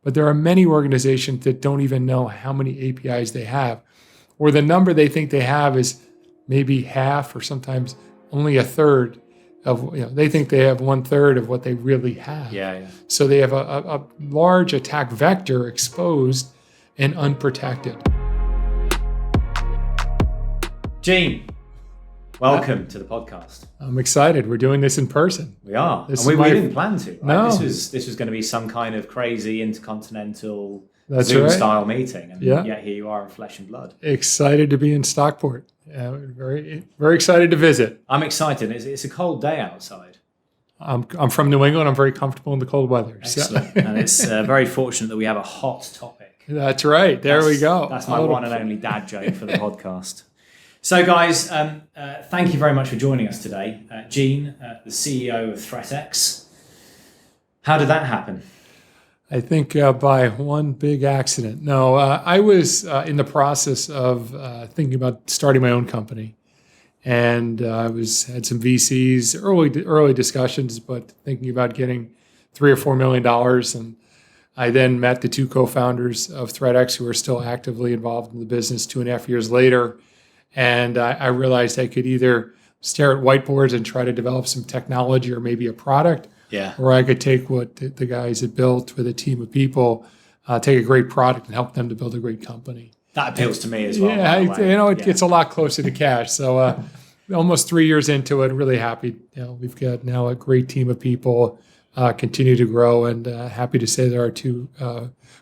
but there are many organizations that don't even know how many APIs they have, or the number they think they have is maybe half or sometimes only a third of, they think they have 1/3 of what they really have. Yeah. So they have a large attack vector exposed and unprotected. Gene, welcome to the podcast. I'm excited. We're doing this in person. We are. This and we didn't plan to. Right? No. This was going to be some kind of crazy intercontinental That's Zoom right. style meeting. And Yeah. yet here you are in flesh and blood. Excited to be in Stockport. Very, very excited to visit. I'm excited. It's a cold day outside. I'm from New England. I'm very comfortable in the cold weather. Excellent. And it's very fortunate that we have a hot topic. That's right. We go. That's my one and only dad joke for the podcast. So guys, thank you very much for joining us today. Gene, the CEO of ThreatX. How did that happen? I think by one big accident. No, I was in the process of thinking about starting my own company. And I had some VCs, early discussions, but thinking about getting $3 or $4 million. And I then met the two co-founders of ThreatX who are still actively involved in the business 2.5 years later. And I realized I could either stare at whiteboards and try to develop some technology or maybe a product, or I could take what the guys had built with a team of people, take a great product and help them to build a great company. That appeals to me as well. Yeah, it gets a lot closer to cash. So almost 3 years into it, really happy. We've got now a great team of people, continue to grow, and happy to say that our two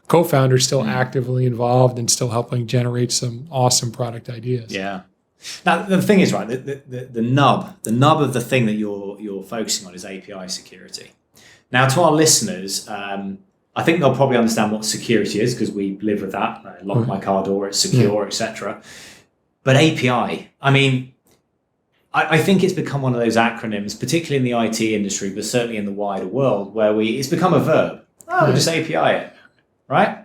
co-founders still actively involved and still helping generate some awesome product ideas. Yeah. Now the thing is, right, the nub of the thing that you're focusing on is API security. Now, to our listeners, I think they'll probably understand what security is because we live with that. Lock my car door, it's secure, etc. But API, I mean, I think it's become one of those acronyms, particularly in the IT industry, but certainly in the wider world, where it's become a verb. We'll just API it, right?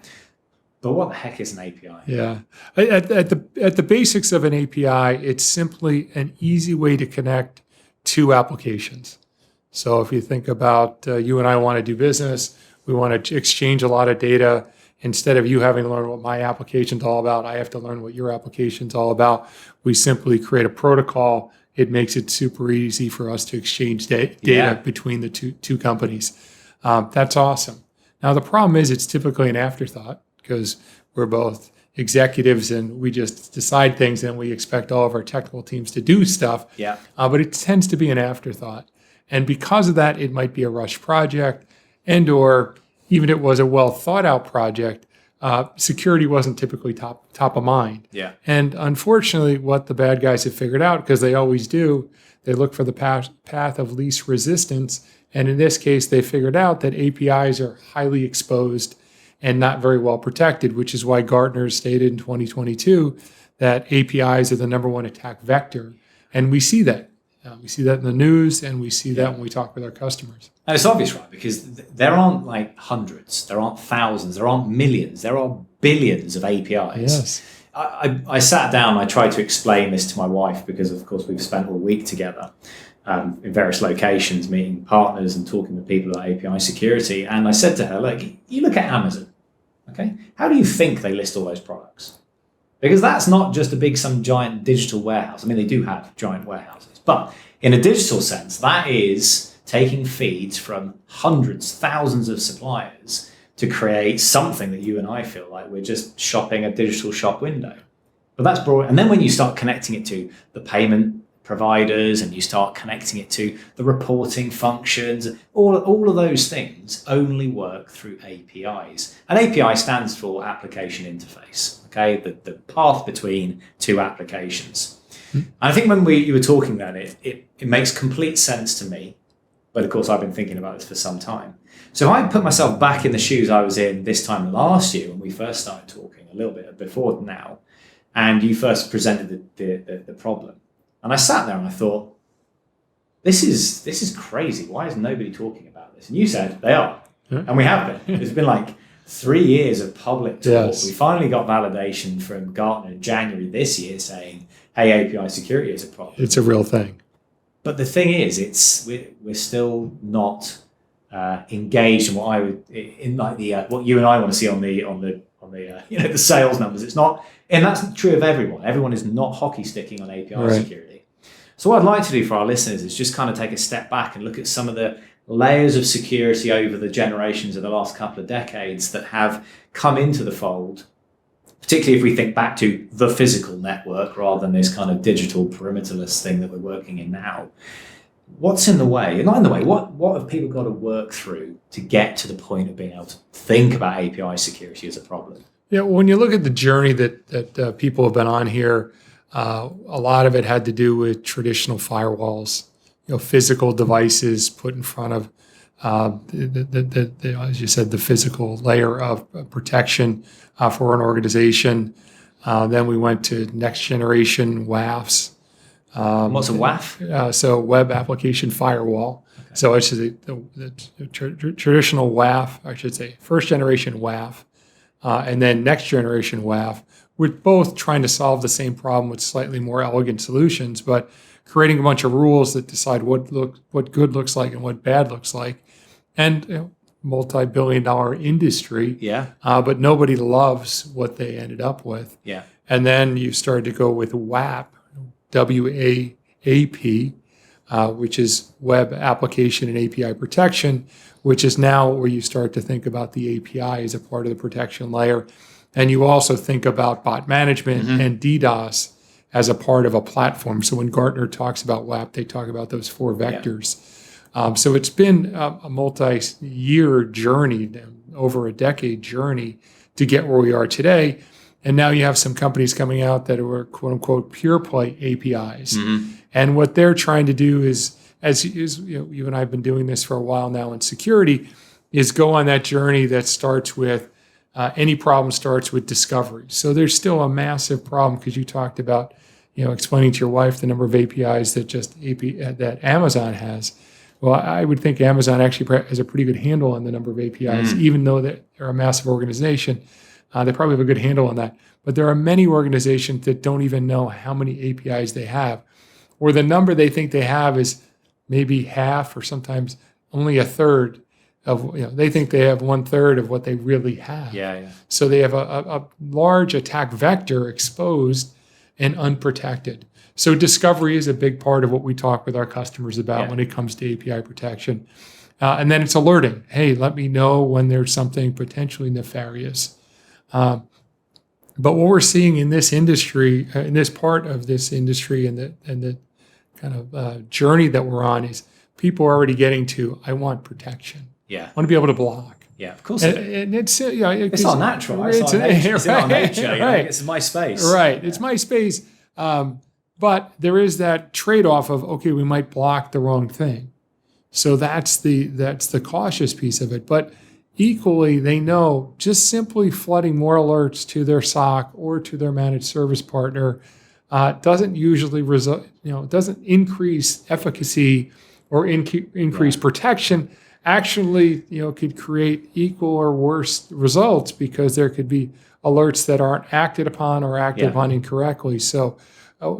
But what the heck is an API? Yeah. At the basics of an API, it's simply an easy way to connect two applications. So if you think about you and I want to do business, we want to exchange a lot of data. Instead of you having to learn what my application's all about, I have to learn what your application's all about. We simply create a protocol. It makes it super easy for us to exchange data between the two companies. That's awesome. Now, the problem is it's typically an afterthought because we're both executives and we just decide things and we expect all of our technical teams to do stuff. Yeah. But it tends to be an afterthought. And because of that, it might be a rush project or even if it was a well thought out project, security wasn't typically top of mind. Yeah. And unfortunately, what the bad guys have figured out, because they always do, they look for the path of least resistance. And in this case, they figured out that APIs are highly exposed and not very well protected, which is why Gartner stated in 2022 that APIs are the number one attack vector. And we see that. We see that in the news, and we see that when we talk with our customers. And it's obvious, right? Because there aren't like hundreds, there aren't thousands, there aren't millions, there are billions of APIs. Yes. I sat down, I tried to explain this to my wife because, of course, we've spent all week together in various locations, meeting partners and talking to people about API security. And I said to her, look, you look at Amazon, okay? How do you think they list all those products? Because that's not just some giant digital warehouse. I mean, they do have giant warehouses. But in a digital sense, that is taking feeds from hundreds, thousands of suppliers to create something that you and I feel like we're just shopping a digital shop window. But that's broad. And then when you start connecting it to the payment providers and you start connecting it to the reporting functions, all of those things only work through APIs. An API stands for application interface, okay? The path between two applications. And I think when you were talking then, it makes complete sense to me. But of course, I've been thinking about this for some time. So I put myself back in the shoes I was in this time last year when we first started talking, a little bit before now, and you first presented the problem. And I sat there and I thought, this is crazy. Why is nobody talking about this? And you said they are. And we have been. It's been like 3 years of public talk. Yes. We finally got validation from Gartner in January this year saying, hey, API security is a problem. It's a real thing. But the thing is, we're still not engaged in what I would in like the what you and I want to see on the the sales numbers. It's not, and that's true of everyone. Everyone is not hockey sticking on API Right. security. So what I'd like to do for our listeners is just kind of take a step back and look at some of the layers of security over the generations of the last couple of decades that have come into the fold, particularly if we think back to the physical network rather than this kind of digital perimeterless thing that we're working in now. What's in the way? Not in the way. What have people got to work through to get to the point of being able to think about API security as a problem? Yeah, when you look at the journey that people have been on here, a lot of it had to do with traditional firewalls, physical devices put in front of, as you said, the physical layer of protection for an organization. Then we went to next generation WAFs. What's a WAF? So web application firewall. Okay. So it's the traditional WAF, I should say, first generation WAF, and then next generation WAF. We're both trying to solve the same problem with slightly more elegant solutions, but creating a bunch of rules that decide what good looks like and what bad looks like. And multi-billion-dollar industry. Yeah. But nobody loves what they ended up with. Yeah. And then you started to go with WAP, WAAP, which is Web Application and API Protection, which is now where you start to think about the API as a part of the protection layer. And you also think about bot management and DDoS as a part of a platform. So when Gartner talks about WAP, they talk about those four vectors. Yeah. So it's been a multi-year journey, over a decade journey to get where we are today. And now you have some companies coming out that are quote unquote pure play APIs. And what they're trying to do is, you and I have been doing this for a while now in security, is go on that journey that starts with any problem starts with discovery. So there's still a massive problem because you talked about, explaining to your wife the number of APIs that Amazon has. Well, I would think Amazon actually has a pretty good handle on the number of APIs, even though they're a massive organization. They probably have a good handle on that. But there are many organizations that don't even know how many APIs they have, or the number they think they have is maybe half or sometimes only a third of, they think they have 1/3 of what they really have. Yeah. So they have a large attack vector exposed and unprotected. So discovery is a big part of what we talk with our customers about when it comes to API protection. And then it's alerting. Hey, let me know when there's something potentially nefarious. But what we're seeing in this industry, in this part of this industry and the kind of journey that we're on is people are already getting to, I want protection. Yeah. I want to be able to block. Yeah, of course. And it's it's our natural. It's in our nature. Right. It's my space. Right. It's my space. But there is that trade-off of, okay, we might block the wrong thing. So that's the cautious piece of it. But equally, they know just simply flooding more alerts to their SOC or to their managed service partner doesn't usually result, doesn't increase efficacy or increase protection. Actually, could create equal or worse results because there could be alerts that aren't acted upon or acted upon incorrectly. So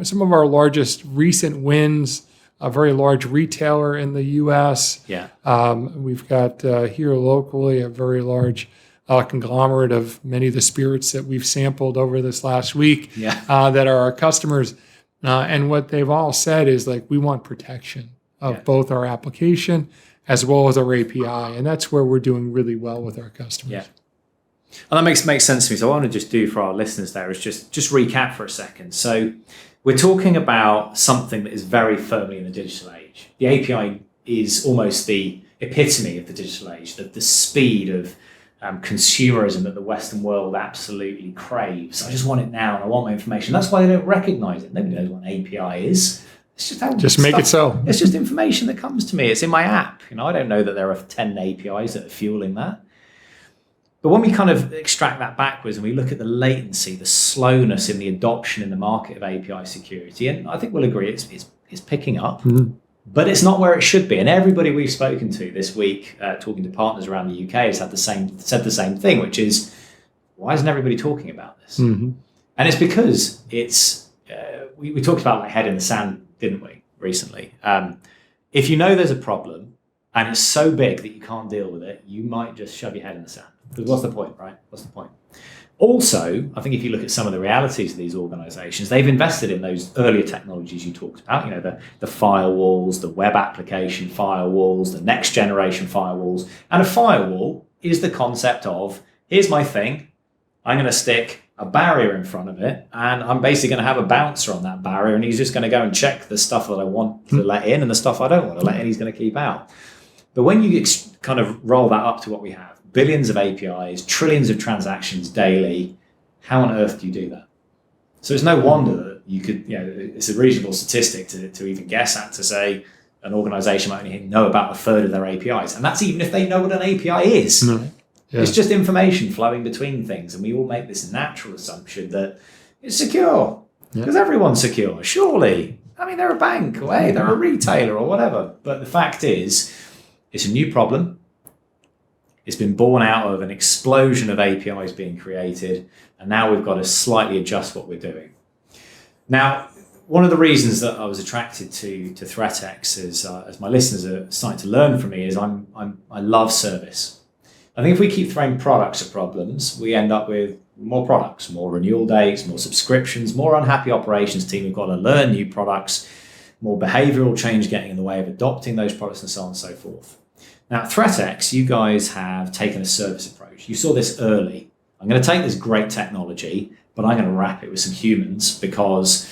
some of our largest recent wins, a very large retailer in the U.S. Yeah. We've got here locally a very large conglomerate of many of the spirits that we've sampled over this last week that are our customers. And what they've all said is we want protection of both our application as well as our API. And that's where we're doing really well with our customers. Yeah. And that makes sense to me. So what I want to just do for our listeners there is just recap for a second. So we're talking about something that is very firmly in the digital age. The API is almost the epitome of the digital age, the speed of consumerism that the Western world absolutely craves. I just want it now and I want my information. That's why they don't recognize it. Nobody knows what an API is. It's just make it so. It's just information that comes to me. It's in my app. I don't know that there are 10 APIs that are fueling that. But when we kind of extract that backwards and we look at the latency, the slowness in the adoption in the market of API security, and I think we'll agree it's picking up, but it's not where it should be. And everybody we've spoken to this week, talking to partners around the UK, has said the same thing, which is, why isn't everybody talking about this? And it's because it's we talked about head in the sand, didn't we, recently? If you know there's a problem, and it's so big that you can't deal with it, you might just shove your head in the sand. Because what's the point, right? What's the point? Also, I think if you look at some of the realities of these organizations, they've invested in those earlier technologies you talked about, you know, the firewalls, the web application firewalls, the next generation firewalls. And a firewall is the concept of, here's my thing, I'm going to stick a barrier in front of it, and I'm basically going to have a bouncer on that barrier, and he's just going to go and check the stuff that I want to let in and the stuff I don't want to let in, he's going to keep out. But when you kind of roll that up to what we have, billions of APIs, trillions of transactions daily, how on earth do you do that? So it's no wonder that you could, you know, it's a reasonable statistic to even guess at, to say an organization might only know about a third of their APIs. And that's even if they know what an API is. No. Yeah. It's just information flowing between things. And we all make this natural assumption that it's secure because everyone's secure. Surely. I mean, they're a bank or hey, they're a retailer or whatever. But the fact is, it's a new problem. It's been born out of an explosion of APIs being created, and now we've got to slightly adjust what we're doing. Now, one of the reasons that I was attracted to ThreatX, as my listeners are starting to learn from me, is I love service. I think if we keep throwing products at problems, we end up with more products, more renewal dates, more subscriptions, more unhappy operations team who've got to learn new products, more behavioral change getting in the way of adopting those products, and so on and so forth. Now, at ThreatX, you guys have taken a service approach. You saw this early. I'm going to take this great technology, but I'm going to wrap it with some humans, because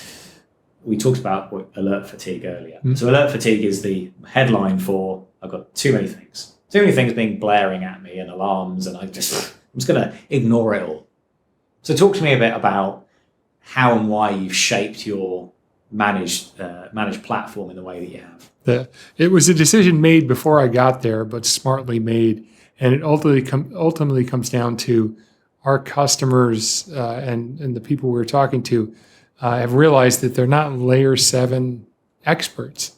we talked about alert fatigue earlier. So alert fatigue is the headline for, I've got too many things. Too many things being blaring at me and alarms, and I'm just going to ignore it all. So talk to me a bit about how and why you've shaped your managed platform in the way that you have. It was a decision made before I got there, but smartly made. And it ultimately comes down to our customers and the people we're talking to have realized that they're not layer 7 experts.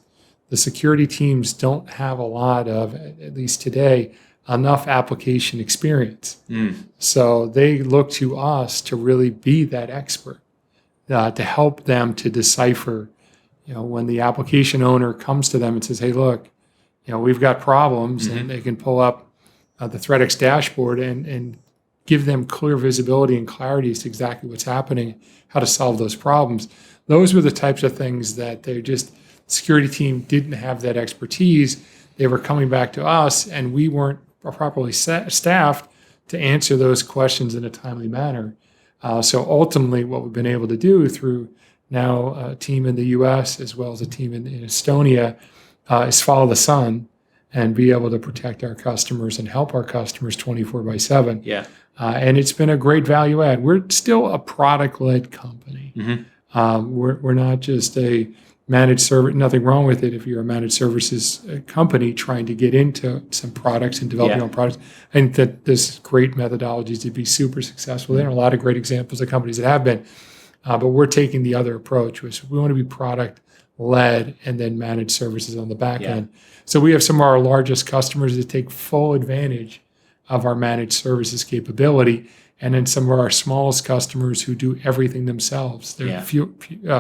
The security teams don't have a lot of, at least today, enough application experience. So they look to us to really be that expert, to help them to decipher. You know, when the application owner comes to them and says, hey, look, you know, we've got problems, and they can pull up the ThreatX dashboard and give them clear visibility and clarity as to exactly what's happening, how to solve those problems. Those were the types of things that security team didn't have that expertise. They were coming back to us, and we weren't properly staffed to answer those questions in a timely manner. So ultimately, what we've been able to do through now a team in the US as well as a team in Estonia is follow the sun and be able to protect our customers and help our customers 24/7. Yeah. And it's been a great value add. We're still a product-led company. We're not just a managed service. Nothing wrong with it if you're a managed services company trying to get into some products and develop your own products. I think that there's great methodologies to be super successful. There are a lot of great examples of companies that have been. But we're taking the other approach, which we want to be product-led and then manage services on the back end. So we have some of our largest customers that take full advantage of our managed services capability, and then some of our smallest customers who do everything themselves. They're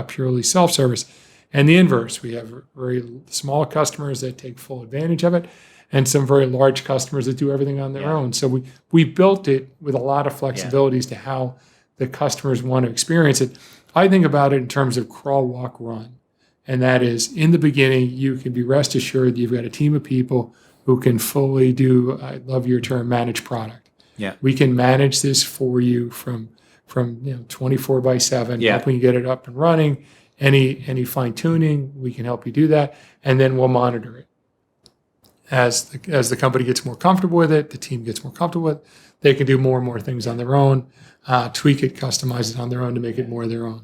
purely self-service. And the inverse, we have very small customers that take full advantage of it, and some very large customers that do everything on their own. So we built it with a lot of flexibility as to how the customers want to experience it. I think about it in terms of crawl, walk, run. And that is, in the beginning, you can be rest assured that you've got a team of people who can fully do, I love your term, managed product. Yeah. We can manage this for you from 24/7, helping you get it up and running. Any fine tuning, we can help you do that, and then we'll monitor it. As the company gets more comfortable with it, the team gets more comfortable with it, they can do more and more things on their own, tweak it, customize it on their own to make it more their own.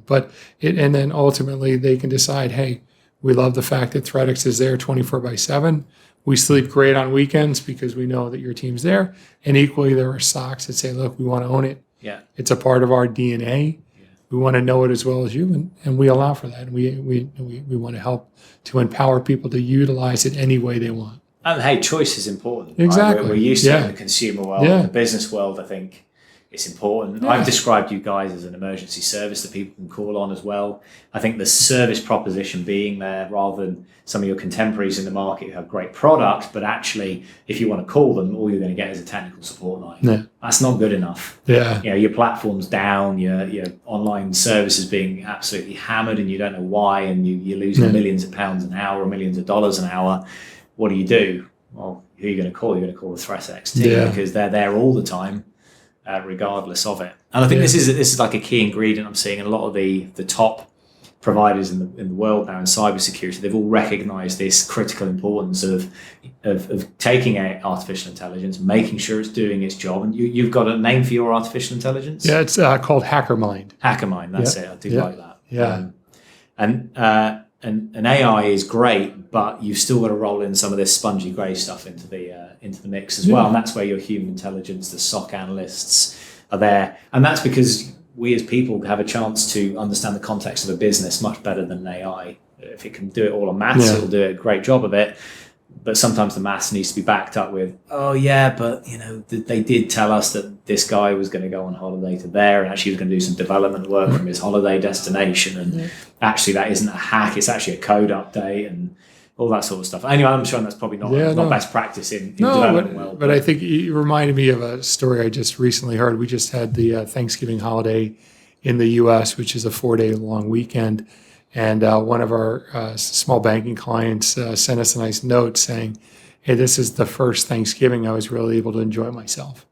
And then ultimately they can decide, hey, we love the fact that ThreatX is there 24/7. We sleep great on weekends because we know that your team's there. And equally, there are SOCs that say, look, we want to own it. Yeah. It's a part of our DNA. We want to know it as well as you, and we allow for that. And we want to help to empower people to utilize it any way they want. And hey, choice is important. Exactly. Right? We're used to it in the consumer world. In the business world, I think It's important. Yeah. I've described you guys as an emergency service that people can call on as well. I think the service proposition being there rather than some of your contemporaries in the market who have great products, but actually, if you want to call them, all you're going to get is a technical support line. Yeah. That's not good enough. Yeah. Your platform's down, your online service is being absolutely hammered and you don't know why, and you're losing millions of pounds an hour or millions of dollars an hour. What do? Well, who are you going to call? You're going to call the ThreatX team because they're there all the time. Regardless of it, and I think this is like a key ingredient I'm seeing in a lot of the top providers in the world now in cybersecurity. They've all recognised this critical importance of taking artificial intelligence, making sure it's doing its job. And you've got a name for your artificial intelligence? Yeah, it's called HackerMind. HackerMind, that's it. I do like that. Yeah, and AI is great, but you've still got to roll in some of this spongy grey stuff into the mix as well. And that's where your human intelligence, the SOC analysts are there. And that's because we as people have a chance to understand the context of a business much better than AI. If it can do it all on maths, it'll do a great job of it. But sometimes the maths needs to be backed up with, but they did tell us that this guy was going to go on holiday to there, and actually he was going to do some development work from his holiday destination, and actually that isn't a hack; it's actually a code update and all that sort of stuff. Anyway, I'm sure that's probably not best practice in development world. But I think you reminded me of a story I just recently heard. We just had the Thanksgiving holiday in the U.S., which is a 4-day long weekend. And one of our small banking clients sent us a nice note saying, hey, this is the first Thanksgiving I was really able to enjoy myself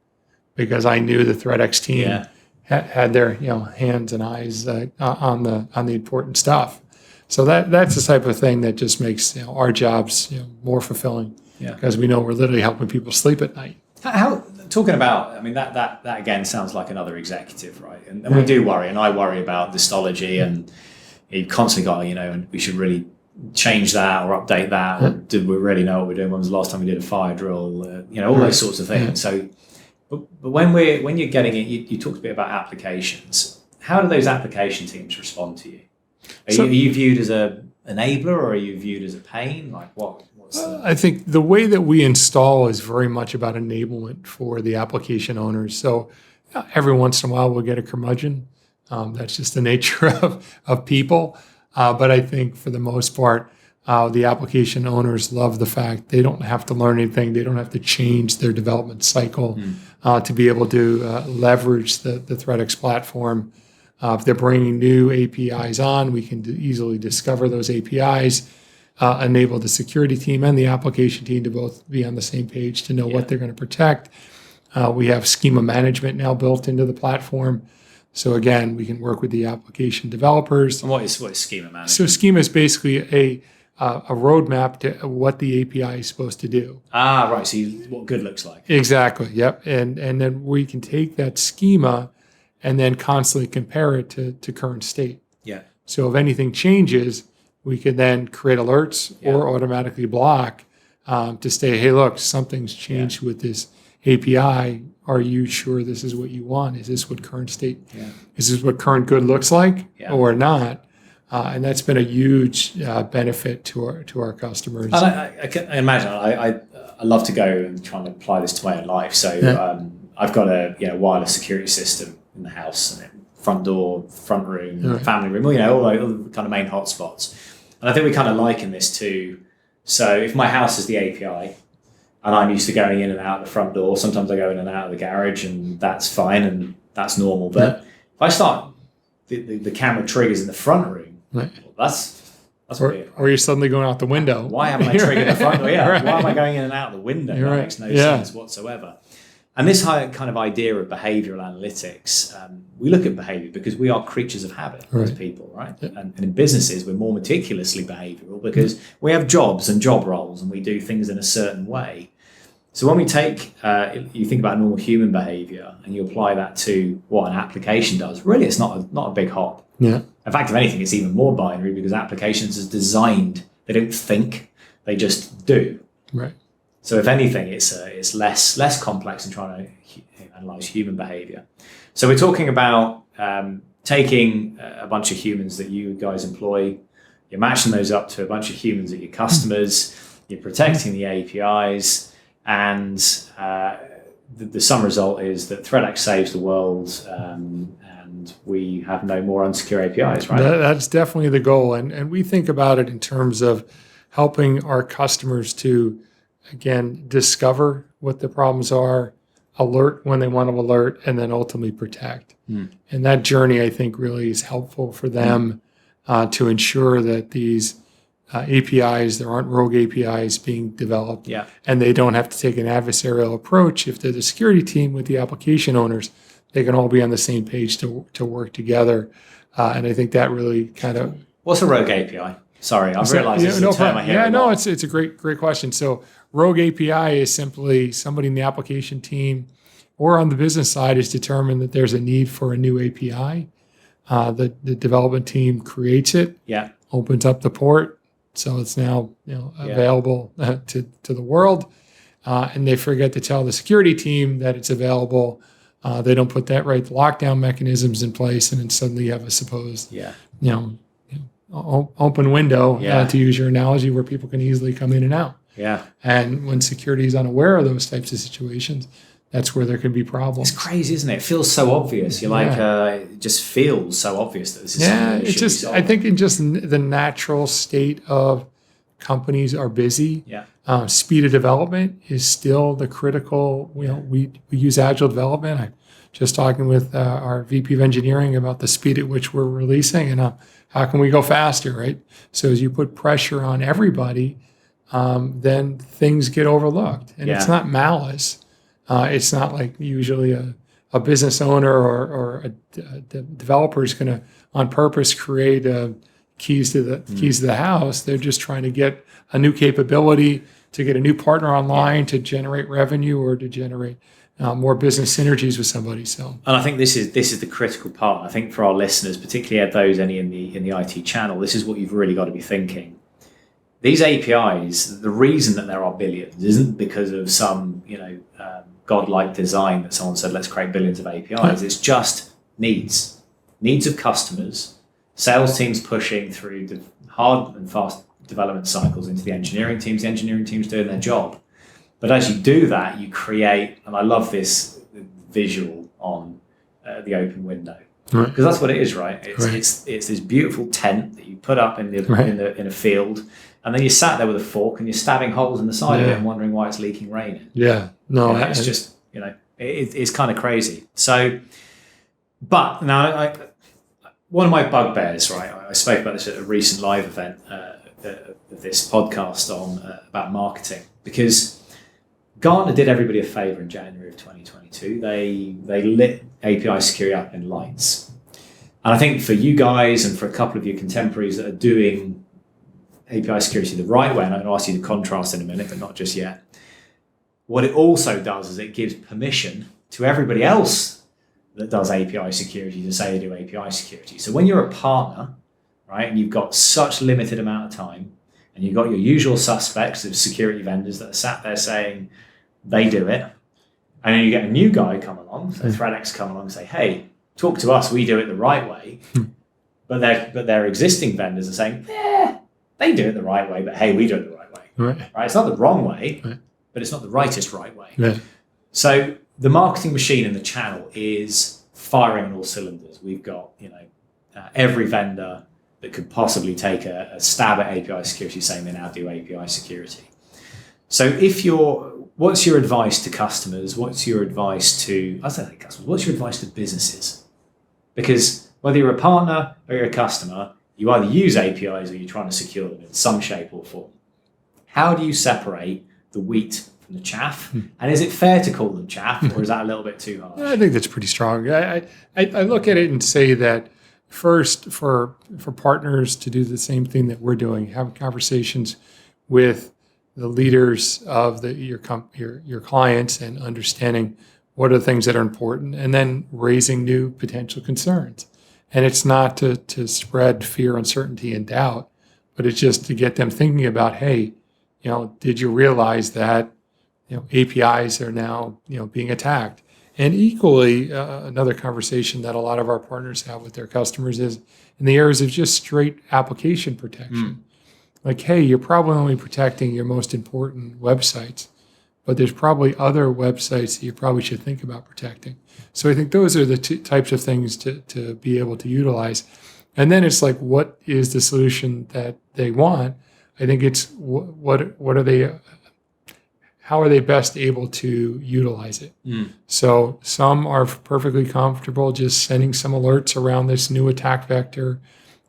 because I knew the ThreatX team had their hands and eyes on the important stuff. So that's the type of thing that just makes our jobs more fulfilling because we know we're literally helping people sleep at night. How talking about, I mean, that again sounds like another executive, right? And we do worry, and I worry about dystology and you constantly got, and we should really change that or update that. Or did we really know what we're doing? When was the last time we did a fire drill? All those sorts of things. So, but when you're getting it, you talked a bit about applications. How do those application teams respond to you? Are you viewed as a enabler, or are you viewed as a pain? Like what's I think the way that we install is very much about enablement for the application owners. So every once in a while we'll get a curmudgeon. That's just the nature of people. But I think for the most part, the application owners love the fact they don't have to learn anything. They don't have to change their development cycle to be able to leverage the ThreatX platform. If they're bringing new APIs on, we can easily discover those APIs, enable the security team and the application team to both be on the same page to know what they're going to protect. We have schema management now built into the platform. So again, we can work with the application developers. And what is schema management? So schema is basically a roadmap to what the API is supposed to do. Right. So what good looks like. Exactly. Yep. And then we can take that schema and then constantly compare it to current state. Yeah. So if anything changes, we can then create alerts or automatically block to say, hey, look, something's changed with this API. Are you sure this is what you want? Is this what current state? Is this what current good looks like or not? And that's been a huge benefit to our customers. And I can imagine. I love to go and try and apply this to my own life. So I've got a wireless security system in the house, and front door, front room, family room. All the kind of main hotspots. And I think we kind of liken this to. So if my house is the API. And I'm used to going in and out the front door. Sometimes I go in and out of the garage, and that's fine and that's normal. But if I start the camera triggers in the front room, well, that's weird. Or you're suddenly going out the window. Why haven't I triggered the front door? Why am I going in and out the window? That makes no sense whatsoever. And this kind of idea of behavioral analytics, we look at behavior because we are creatures of habit as people, right? And in businesses, we're more meticulously behavioral because we have jobs and job roles and we do things in a certain way. So when we take, you think about normal human behavior and you apply that to what an application does, really it's not a big hop. Yeah. In fact, if anything, it's even more binary because applications are designed, they don't think, they just do. Right. So if anything, it's less complex than trying to analyze human behavior. So we're talking about taking a bunch of humans that you guys employ, you're matching those up to a bunch of humans at your customers, you're protecting the APIs, and the sum result is that ThreatX saves the world, and we have no more unsecure APIs, right? That's definitely the goal. And we think about it in terms of helping our customers to, again, discover what the problems are, alert when they want to alert, and then ultimately protect. And that journey, I think, really is helpful for them to ensure that these APIs, there aren't rogue APIs being developed, and they don't have to take an adversarial approach. If they're the security team with the application owners, they can all be on the same page to work together. And I think that really kind of... What's a rogue API? Sorry, I've realized this is a term I hear a lot. It's a great question. So rogue API is simply somebody in the application team or on the business side has determined that there's a need for a new API. The development team creates it, opens up the port, so it's now available to the world, and they forget to tell the security team that it's available. They don't put that lockdown mechanisms in place, and then suddenly you have a supposed open window, to use your analogy, where people can easily come in and out. And when security is unaware of those types of situations, that's where there can be problems. It's crazy, isn't it? It feels so obvious. You're like, it just feels so obvious that this is something that should be solved. I think in just the natural state of companies are busy. Speed of development is still the critical. We use agile development. I'm just talking with our VP of engineering about the speed at which we're releasing and how can we go faster, right? So as you put pressure on everybody, then things get overlooked. And it's not malice. It's not like usually a business owner or a developer is going to on purpose create keys to the house. They're just trying to get a new capability, to get a new partner online, to generate revenue or to generate more business synergies with somebody. So, and I think this is the critical part. I think for our listeners, particularly those any in the IT channel, this is what you've really got to be thinking. These APIs, the reason that there are billions isn't because of some godlike design that someone said, let's create billions of APIs. It's just needs of customers, sales teams pushing through the hard and fast development cycles into the engineering teams doing their job. But as you do that, you create, and I love this visual on the open window, because that's what it is, right? It's this beautiful tent that you put up in a field, and then you sat there with a fork and you're stabbing holes in the side of it and wondering why it's leaking rain. It's just it's kind of crazy. So, but now one of my bugbears, right? I spoke about this at a recent live event of this podcast on about marketing, because Gartner did everybody a favor in January of 2022. They lit API security up in lights. And I think for you guys and for a couple of your contemporaries that are doing API security the right way, and I'm going to ask you to contrast in a minute, but not just yet, what it also does is it gives permission to everybody else that does API security to say they do API security. So when you're a partner, right, and you've got such limited amount of time, and you've got your usual suspects of security vendors that are sat there saying they do it, and then you get a new guy come along, so ThreatX come along and say, hey, talk to us, we do it the right way. But their existing vendors are saying, they do it the right way, but hey, we do it the right way. Right? It's not the wrong way, but it's not the rightest right way. So the marketing machine in the channel is firing on all cylinders. We've got every vendor that could possibly take a stab at API security saying they now do API security. So what's your advice to customers? What's your advice to businesses? Because whether you're a partner or you're a customer, you either use APIs or you're trying to secure them in some shape or form. How do you separate the wheat from the chaff? And is it fair to call them chaff, or is that a little bit too harsh? I think that's pretty strong. I look at it and say that first, for partners to do the same thing that we're doing, have conversations with the leaders of your clients and understanding what are the things that are important, and then raising new potential concerns. And it's not to spread fear, uncertainty, and doubt, but it's just to get them thinking about, hey, did you realize that APIs are now being attacked? And equally, another conversation that a lot of our partners have with their customers is in the areas of just straight application protection. Like, hey, you're probably only protecting your most important websites, but there's probably other websites that you probably should think about protecting. So I think those are the two types of things to be able to utilize. And then it's like, what is the solution that they want? I think it's what are they, how are they best able to utilize it? So some are perfectly comfortable just sending some alerts around this new attack vector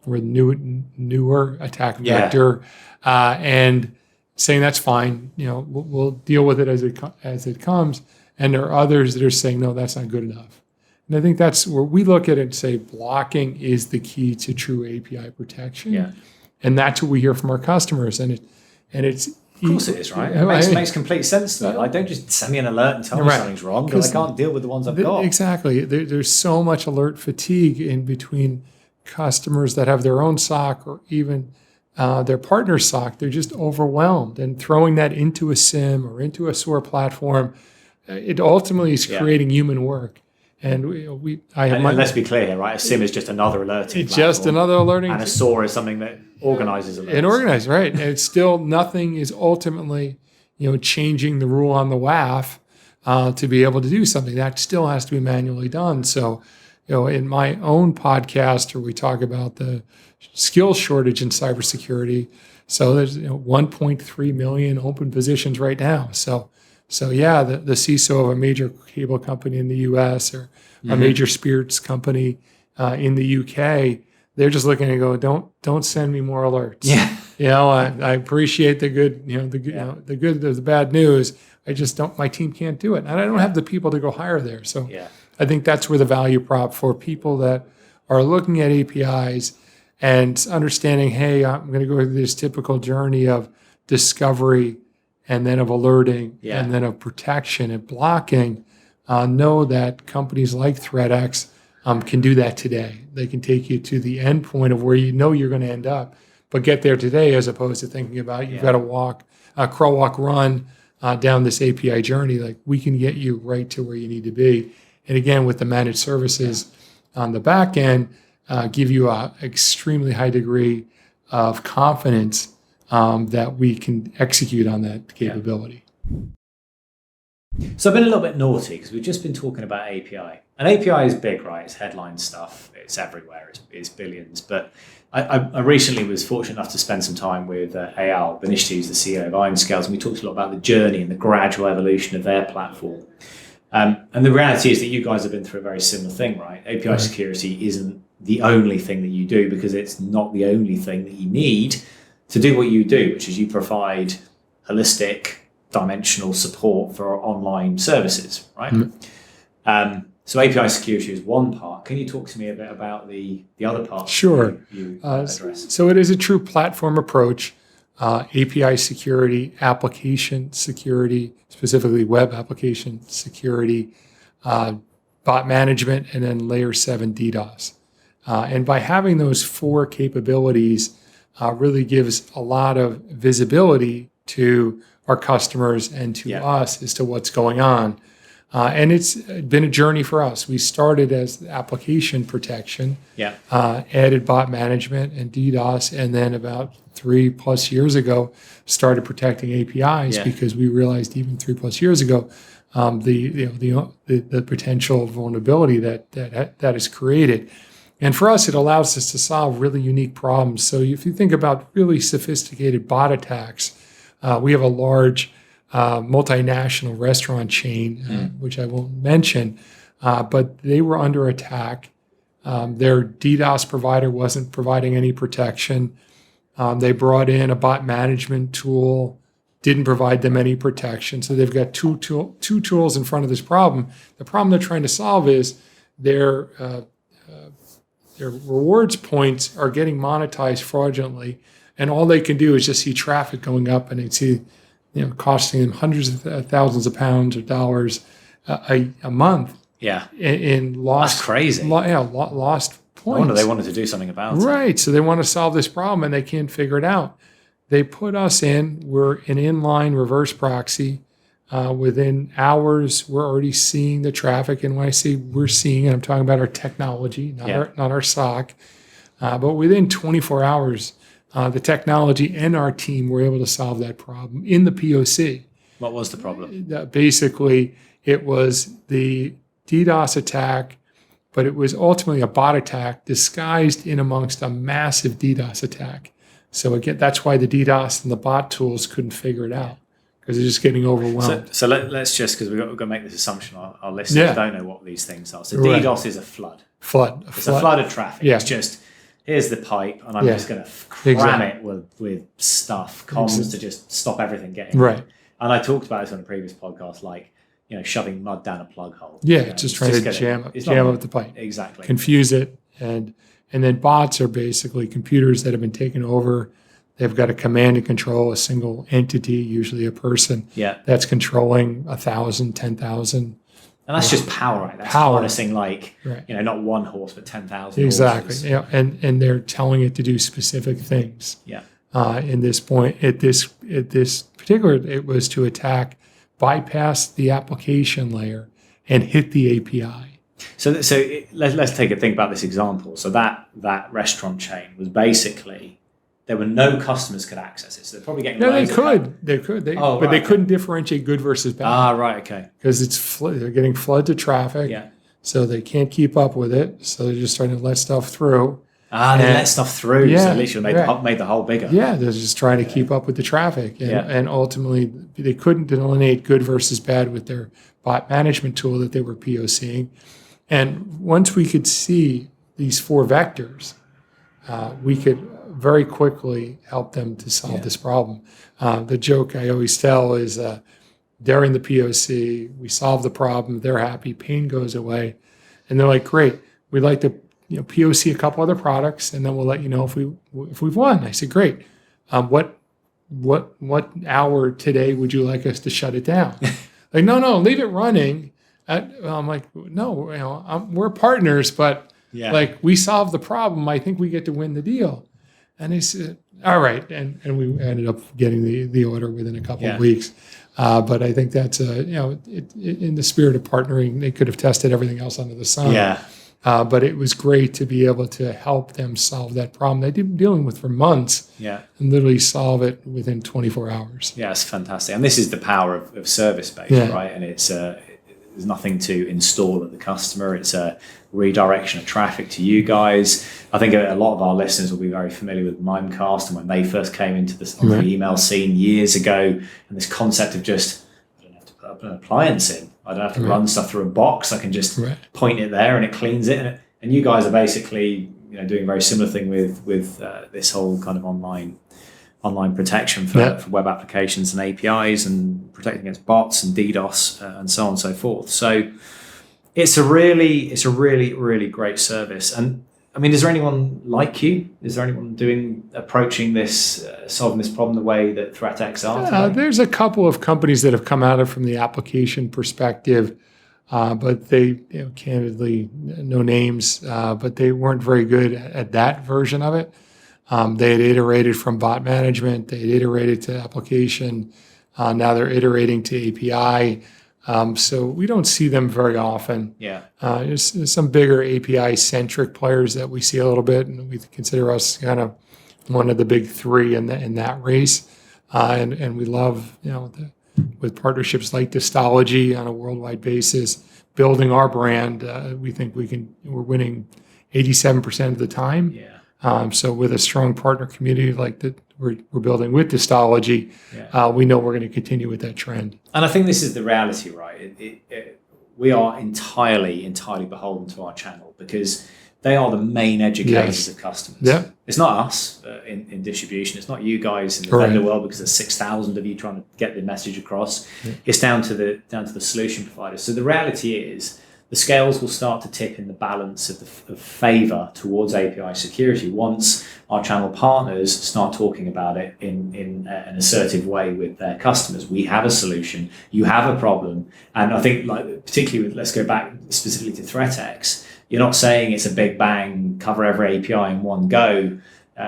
or newer attack vector, and saying that's fine. We'll deal with it as it comes. And there are others that are saying, no, that's not good enough. And I think that's where we look at it and say blocking is the key to true API protection. Yeah. And that's what we hear from our customers. And it's Of course it is, right? It makes complete sense to me. Like, don't just send me an alert and tell me something's wrong, because I can't deal with the ones I've got. Exactly. There's so much alert fatigue in between customers that have their own SOC or even their partner SOC. They're just overwhelmed. And throwing that into a SIEM or into a SOAR platform, it ultimately is creating human work. And let's be clear here, right? A SIEM is just another alerting platform. Just another alerting. And a SOAR is something that organizes alerts. It organizes, right. And it's still, nothing is ultimately, changing the rule on the WAF to be able to do something. That still has to be manually done. So, in my own podcast, where we talk about the skill shortage in cybersecurity, so there's 1.3 million open positions right now. So yeah, the CISO of a major cable company in the U.S. or a major spirits company in the UK, they're just looking and go, don't send me more alerts. Yeah, I appreciate the good, the good, the bad news. I just don't. My team can't do it, and I don't have the people to go hire there. So I think that's where the value prop for people that are looking at APIs and understanding, hey, I'm going to go through this typical journey of discovery, and then of alerting, and then of protection and blocking, know that companies like ThreatX can do that today. They can take you to the end point of where you're going to end up, but get there today, as opposed to thinking about you've got to crawl, walk, run down this API journey. Like, we can get you right to where you need to be. And again, with the managed services on the back end, give you an extremely high degree of confidence that we can execute on that capability. So I've been a little bit naughty because we've just been talking about API. And API is big, right? It's headline stuff. It's everywhere. It's billions. But I recently was fortunate enough to spend some time with Eyal Benishti, who's the CEO of Imescales, and we talked a lot about the journey and the gradual evolution of their platform. And the reality is that you guys have been through a very similar thing, right? API security isn't the only thing that you do, because it's not the only thing that you need to do what you do, which is you provide holistic, dimensional support for online services, right? So API security is one part. Can you talk to me a bit about the other part? Sure. You address? So it is a true platform approach. API security, application security, specifically web application security, bot management, and then layer 7 DDoS. And by having those four capabilities, really gives a lot of visibility to our customers and to us as to what's going on. And it's been a journey for us. We started as application protection, added bot management and DDoS, and then about 3+ years ago, started protecting APIs because we realized even 3+ years ago, the potential vulnerability that is created. And for us, it allows us to solve really unique problems. So if you think about really sophisticated bot attacks, we have a large multinational restaurant chain, which I won't mention, but they were under attack. Their DDoS provider wasn't providing any protection. They brought in a bot management tool, didn't provide them any protection. So they've got two tools in front of this problem. The problem they're trying to solve is their rewards points are getting monetized fraudulently, and all they can do is just see traffic going up, and they see, costing them hundreds of thousands of pounds or dollars a month. In lost. That's crazy. Lost points. No wonder they wanted to do something about it. Right. So they want to solve this problem, and they can't figure it out. They put us in. We're an inline reverse proxy. Within hours, we're already seeing the traffic. And when I say we're seeing, I'm talking about our technology, not our SOC. But within 24 hours, the technology and our team were able to solve that problem in the POC. What was the problem? Basically, it was the DDoS attack, but it was ultimately a bot attack disguised in amongst a massive DDoS attack. So again, that's why the DDoS and the bot tools couldn't figure it out, because they're just getting overwhelmed. So let's just, because we've got to make this assumption, our listeners don't know what these things are. So DDoS is a flood. It's a flood of traffic. Yeah. It's just, here's the pipe, and I'm just going to cram it with stuff, comms to just stop everything getting in. And I talked about this on a previous podcast, like, shoving mud down a plug hole. Yeah, just trying to jam up the pipe. Exactly. Confuse it. And then bots are basically computers that have been taken over. They've got a command and control, a single entity, usually a person, that's controlling 1,000, 10,000. And that's just power, right? That's harnessing not one horse, but 10,000 Exactly. horses. Yeah. And they're telling it to do specific things. Yeah. In this point, at this particular, it was to bypass the application layer and hit the API. So let's think about this example. So that restaurant chain was basically, there were no customers could access it. So they're probably getting they could. They couldn't differentiate good versus bad. Right, okay. Because they're getting floods of traffic. Yeah. So they can't keep up with it. So they're just trying to let stuff through. They let stuff through. So at least you made the hole bigger. Yeah, they're just trying to keep up with the traffic. And ultimately, they couldn't delineate good versus bad with their bot management tool that they were POCing. And once we could see these 4 vectors, we could very quickly help them to solve this problem. The joke I always tell is during the POC, we solve the problem, they're happy, pain goes away. And they're like, great, we'd like to POC a couple other products, and then we'll let you know if we've won. I said, great. What hour today would you like us to shut it down? Like, no, leave it running. I'm like, no, we're partners, but like we solved the problem. I think we get to win the deal. And he said, all right, and we ended up getting the order within a couple of weeks. But I think that's in the spirit of partnering, they could have tested everything else under the sun. Yeah. But it was great to be able to help them solve that problem they've been dealing with for months. Yeah. And literally solve it within 24 hours. Yeah, it's fantastic. And this is the power of service-based, right? And it's there's nothing to install at the customer. It's a redirection of traffic to you guys. I think a lot of our listeners will be very familiar with Mimecast and when they first came into the email scene years ago, and this concept of just, I don't have to put up an appliance in. I don't have to run stuff through a box. I can just point it there and it cleans it. And you guys are basically doing a very similar thing with this whole kind of online protection for web applications and APIs and protecting against bots and DDoS and so on and so forth. So it's a really, really great service. And I mean, is there anyone like you? Is there anyone approaching this, solving this problem the way that ThreatX are today? There's a couple of companies that have come at it from the application perspective, but they, candidly, no names, but they weren't very good at that version of it. They had iterated from bot management, they had iterated to application, now they're iterating to API. So we don't see them very often. Yeah. There's some bigger API-centric players that we see a little bit, and we consider us kind of one of the big 3 in that race. And we love, with partnerships like Distology on a worldwide basis, building our brand. We think we're winning 87% of the time. Yeah. So with a strong partner community like that we're building with Distology, we know we're going to continue with that trend. And I think this is the reality, right? We are entirely beholden to our channel because they are the main educators of customers. Yeah. It's not us in distribution. It's not you guys in the vendor world because there's 6,000 of you trying to get the message across. Yeah. It's down to the solution providers. So the reality is, the scales will start to tip in the balance of favor towards API security once our channel partners start talking about it in an assertive way with their customers. We have a solution, you have a problem. And I think, particularly let's go back specifically to ThreatX, you're not saying it's a big bang, cover every API in one go,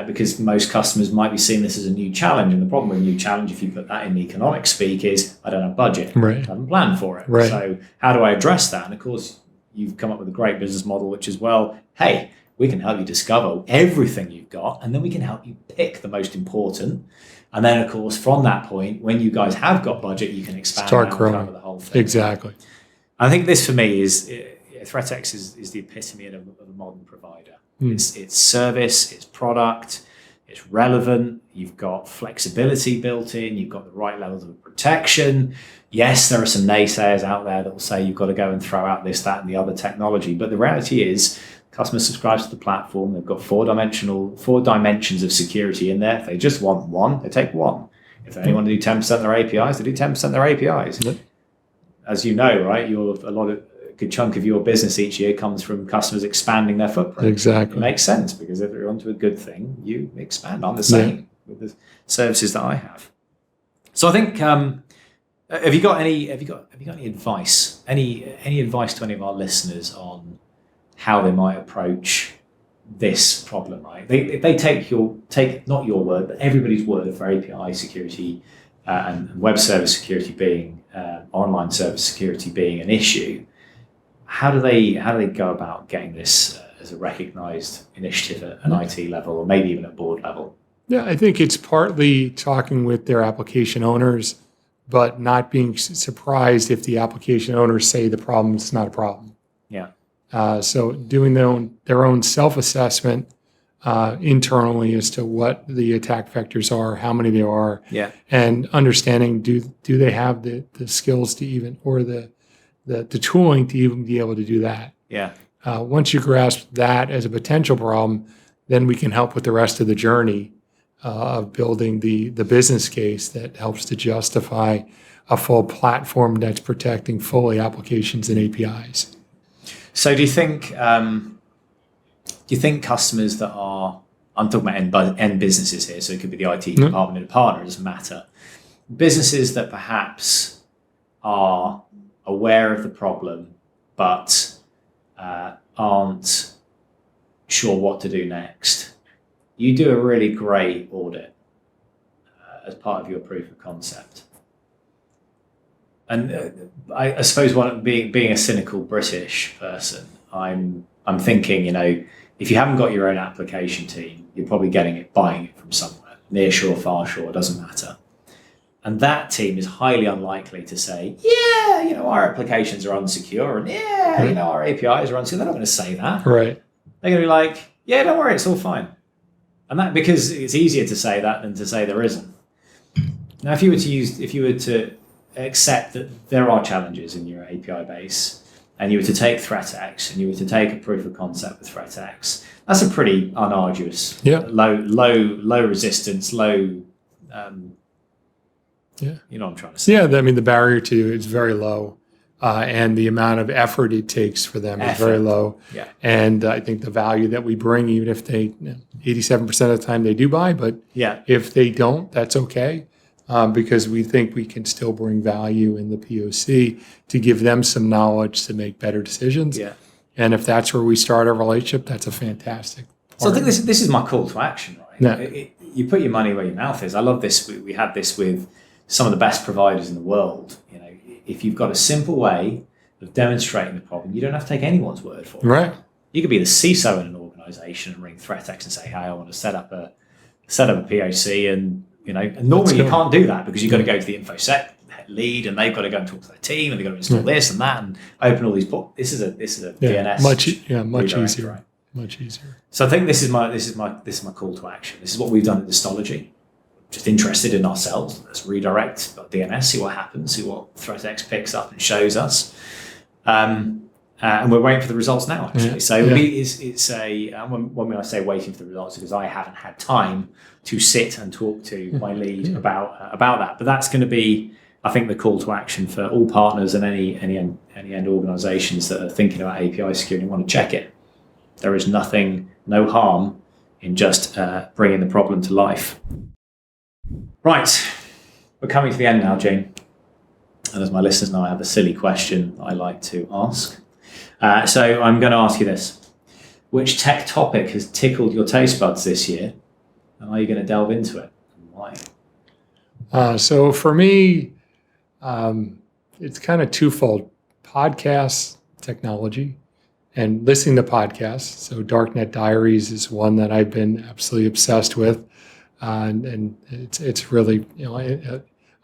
because most customers might be seeing this as a new challenge. And the problem with a new challenge, if you put that in economic speak, is I don't have budget. I haven't planned for it. So how do I address that? And of course, you've come up with a great business model, which is, well, hey, We can help you discover everything you've got, and then we can help you pick the most important. And then, of course, from that point, when you guys have got budget, you can expand Start and growing. cover the whole thing. Exactly. I think this, for me, is ThreatX is the epitome of a modern provider. It's service, it's product, it's relevant. You've got flexibility built in. You've got the right levels of protection. Yes, there are some naysayers out there that will say you've got to go and throw out this, that, and the other technology. But the reality is, customer subscribes to the platform. They've got four dimensions of security in there. If they just want one, they take one. If they only want to do 10% of their APIs, they do 10% of their APIs. Yep. As you know, right, a good chunk of your business each year comes from customers expanding their footprint. Exactly. It makes sense, because if you're onto a good thing, you expand. I'm the same with the services that I have. So I think, have you got any advice? Any advice to any of our listeners on how they might approach this problem? Right, they take not your word, but everybody's word for API security and web service security being online service security being an issue. How do they go about getting this as a recognised initiative at an IT level, or maybe even at board level? Yeah, I think it's partly talking with their application owners, but not being surprised if the application owners say the problem is not a problem. Yeah. So doing their own self-assessment internally as to what the attack vectors are, how many there are, and understanding do they have the skills to even, or the tooling to even be able to do that. Yeah. Once you grasp that as a potential problem, then we can help with the rest of the journey of building the business case that helps to justify a full platform that's protecting fully applications and APIs. So do you think customers that are, I'm talking about end businesses here, so it could be the IT department and a partner, it doesn't matter. Businesses that perhaps are aware of the problem, but aren't sure what to do next. You do a really great audit as part of your proof of concept. And I suppose being a cynical British person, I'm thinking, if you haven't got your own application team, you're probably buying it from somewhere, near shore, far shore, doesn't matter. And that team is highly unlikely to say, our applications are unsecure, and our APIs are unsecure. They're not going to say that. Right. They're going to be like, don't worry, it's all fine. And that, because it's easier to say that than to say there isn't. Now, if you were to accept that there are challenges in your API base, and you were to take ThreatX and you were to take a proof of concept with ThreatX, that's a pretty unarduous, low resistance, low. You know what I'm trying to say. Yeah, I mean, the barrier to is very low, and the amount of effort it takes for them is very low. Yeah. And I think the value that we bring, even if they, 87% of the time they do buy, but if they don't, that's okay, because we think we can still bring value in the POC to give them some knowledge to make better decisions. Yeah. And if that's where we start our relationship, that's a fantastic part. So I think this is my call to action, right? Yeah. You put your money where your mouth is. I love this. We had this with some of the best providers in the world. If you've got a simple way of demonstrating the problem, you don't have to take anyone's word for it. Right. You could be the CISO in an organization and ring ThreatX and say, "Hey, I want to set up a POC," and and normally you can't do that because you've got to go to the InfoSec lead and they've got to go and talk to their team and they've got to install this and that and open all these books. This is a DNS much easier. Right? Much easier. So I think this is my call to action. This is what we've done at Distology. Just interested in ourselves. Let's redirect DNS, see what happens, see what ThreatX picks up and shows us. And we're waiting for the results now, actually. When I say waiting for the results, because I haven't had time to sit and talk to my lead about that. But that's going to be, I think, the call to action for all partners and any end organizations that are thinking about API security and want to check it. There is no harm in just bringing the problem to life. Right, we're coming to the end now, Gene. And as my listeners know, I have a silly question I like to ask. So I'm going to ask you this. Which tech topic has tickled your taste buds this year? And are you going to delve into it? And why? So for me, it's kind of twofold. Podcasts, technology, and listening to podcasts. So Darknet Diaries is one that I've been absolutely obsessed with, and it's really,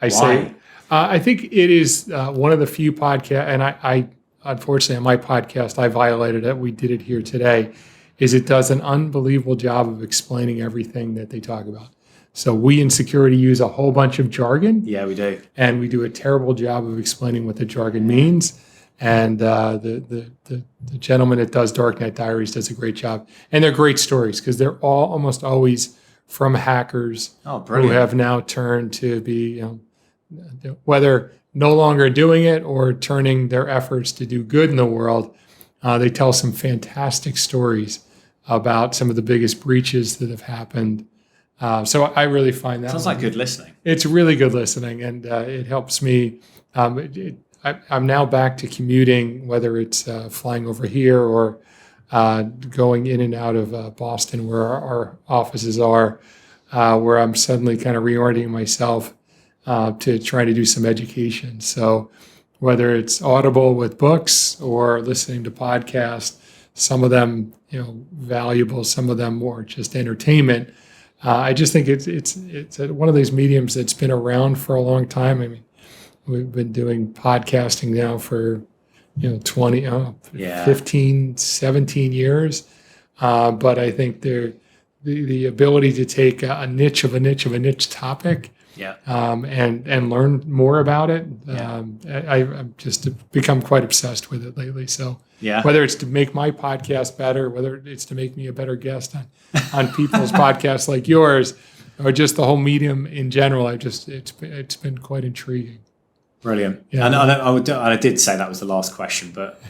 I say, Why? I think it is one of the few podcasts, and I unfortunately on my podcast I violated it. We did it here today. Is it does an unbelievable job of explaining everything that they talk about. So we in security use a whole bunch of jargon, Yeah, we do. and we do a terrible job of explaining what the jargon means. And the gentleman that does Darknet Diaries does a great job, and they're great stories because they're almost always from hackers Oh, who brilliant. have now turned to be, whether no longer doing it or turning their efforts to do good in the world. They tell some fantastic stories about some of the biggest breaches that have happened. So I really find that Sounds like good listening. it's really good listening, and it helps me. I'm now back to commuting, whether it's flying over here or going in and out of Boston, where our offices are, where I'm suddenly kind of reorienting myself to trying to do some education. So whether it's Audible with books or listening to podcasts, some of them valuable, some of them more just entertainment. I just think it's one of these mediums that's been around for a long time. I mean, we've been doing podcasting now for 20, Yeah. 15, 17 years. But I think the ability to take a niche of a niche of a niche topic Yeah. and learn more about it. Yeah. I've just become quite obsessed with it lately. So Yeah. whether it's to make my podcast better, whether it's to make me a better guest on people's podcasts like yours, or just the whole medium in general, it's been quite intriguing. Brilliant. Yeah. And I did say that was the last question, but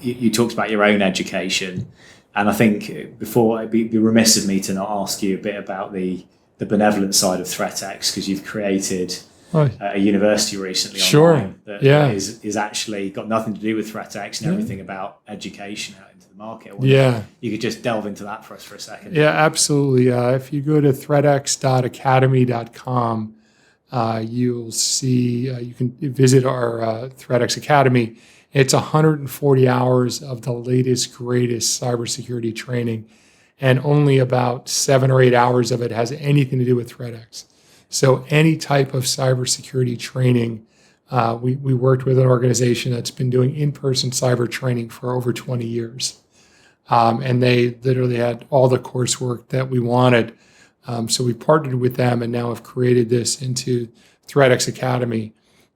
you talked about your own education. And I think before it'd be remiss of me to not ask you a bit about the benevolent side of ThreatX, because you've created a university recently online that is actually got nothing to do with ThreatX and everything about education out into the market. I wonder if you could just delve into that for us for a second. Yeah, absolutely. If you go to threatx.academy.com, you'll see, you can visit our ThreatX Academy. It's 140 hours of the latest, greatest cybersecurity training, and only about 7 or 8 hours of it has anything to do with ThreatX. So any type of cybersecurity training, we worked with an organization that's been doing in-person cyber training for over 20 years. And they literally had all the coursework that we wanted. So we partnered with them and now have created this into ThreatX Academy.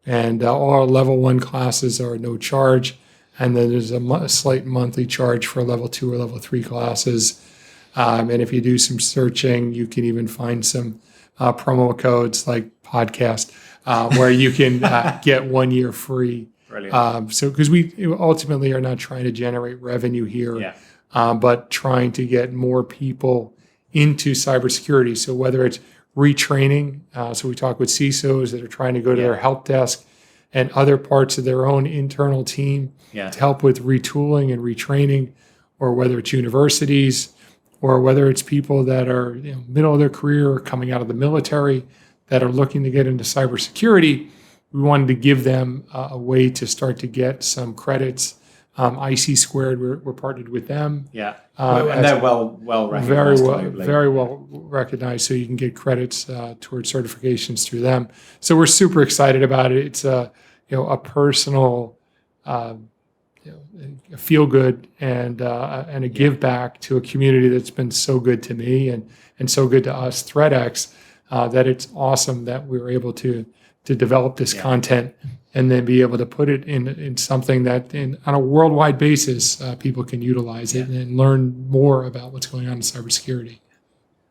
And all our level 1 classes are no charge. And then there's a slight monthly charge for level 2 or level 3 classes. And if you do some searching, you can even find some promo codes like podcast where you can get 1 year free. Brilliant. So because we ultimately are not trying to generate revenue here, but trying to get more people into cybersecurity. So whether it's retraining, so we talk with CISOs that are trying to go to their help desk and other parts of their own internal team to help with retooling and retraining, or whether it's universities, or whether it's people that are middle of their career or coming out of the military that are looking to get into cybersecurity. We wanted to give them a way to start to get some credits. IC Squared, we're partnered with them. Yeah, and they're well recognized globally. Very well recognized. So you can get credits towards certifications through them. So we're super excited about it. It's a personal, a feel good and a give back to a community that's been so good to me and so good to us, ThreatX, that it's awesome that we were able to develop this content and then be able to put it in something that on a worldwide basis, people can utilize it and learn more about what's going on in cybersecurity.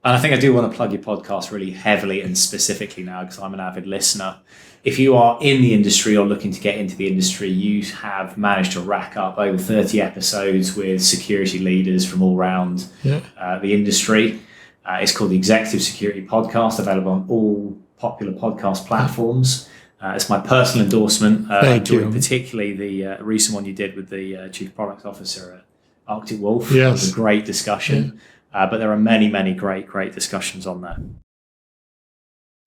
And I think I do want to plug your podcast really heavily and specifically now, because I'm an avid listener. If you are in the industry or looking to get into the industry, you have managed to rack up over 30 episodes with security leaders from all around the industry. It's called the Executive Security Podcast, available on all popular podcast platforms. It's my personal endorsement. I enjoyed particularly the recent one you did with the Chief Product Officer at Arctic Wolf. It was a great discussion. But there are many, many great discussions on there.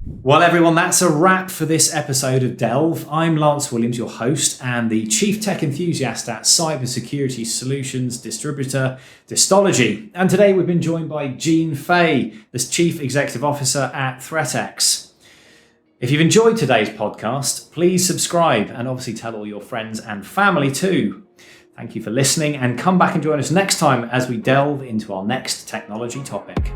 Well, everyone, that's a wrap for this episode of Delve. I'm Lance Williams, your host and the Chief Tech Enthusiast at Cybersecurity Solutions distributor Distology. And today we've been joined by Gene Fay, the Chief Executive Officer at ThreatX. If you've enjoyed today's podcast, please subscribe and obviously tell all your friends and family too. Thank you for listening, and come back and join us next time as we delve into our next technology topic.